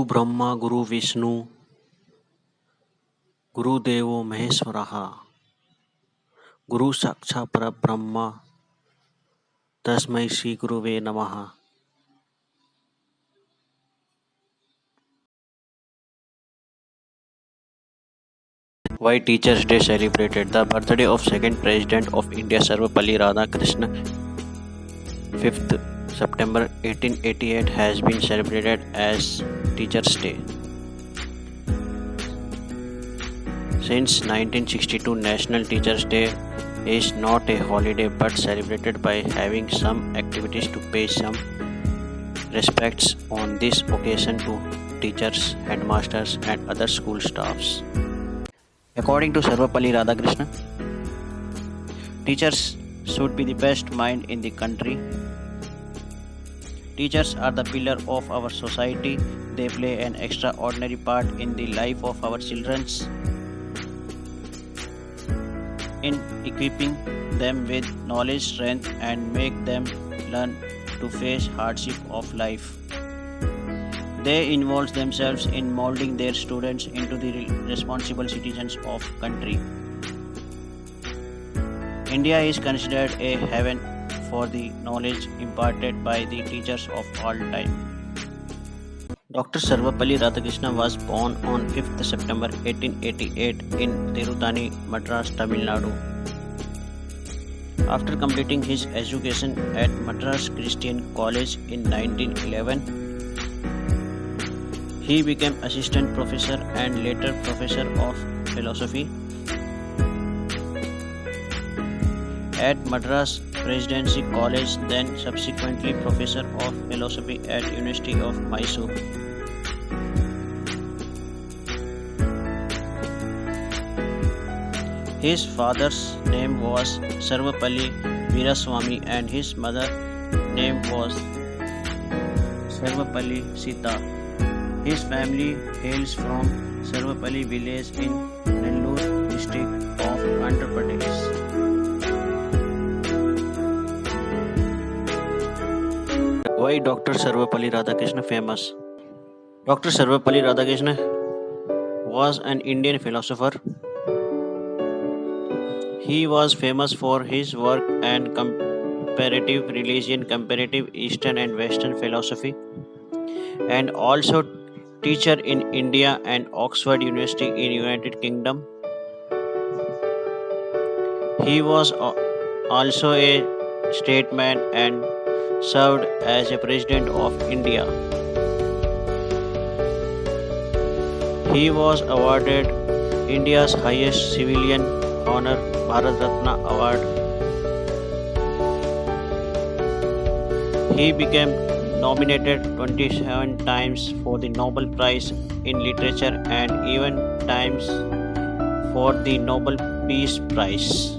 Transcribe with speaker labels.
Speaker 1: ब्रह्मा गुरु विष्णु गुरुदेवो महेश्वरः गुरु साक्षात् परब्रह्म तस्मै श्री गुरुवे नमः. Why Teachers Day celebrated? The birthday of second President of India Sarvepalli Radhakrishnan, 5th September 1888, has been celebrated as Teachers Day. Since 1962, National Teachers Day is not a holiday but celebrated by having some activities to pay some respects on this occasion to teachers, headmasters and other school staffs. According to Sarvepalli Radhakrishnan, teachers should be the best mind in the country. Teachers are the pillar of our society. They play an extraordinary part in the life of our children in equipping them with knowledge, strength and make them learn to face hardship of life. They involve themselves in molding their students into the responsible citizens of country. India is considered a heaven for the knowledge imparted by the teachers of all time. Dr. Sarvepalli Radhakrishnan was born on 5th September 1888 in Tirutani, Madras, Tamil Nadu. After completing his education at Madras Christian College in 1911, he became assistant professor and later professor of philosophy at Madras Presidency College, then subsequently professor of philosophy at University of Mysore. His father's name was Sarvepalli Veeraswamy and his mother's name was Sarvepalli Sita. His family hails from Sarvepalli village in Nellore district of Andhra Pradesh. Why Dr. Sarvepalli Radhakrishnan famous? Dr. Sarvepalli Radhakrishnan was an Indian philosopher. He was famous for his work on comparative religion, comparative Eastern and Western philosophy, and also teacher in India and Oxford University in United Kingdom. He was also a statesman and served as a president of India. He was awarded India's highest civilian honor, Bharat Ratna Award. He became nominated 27 times for the Nobel Prize in Literature and even times for the Nobel Peace Prize.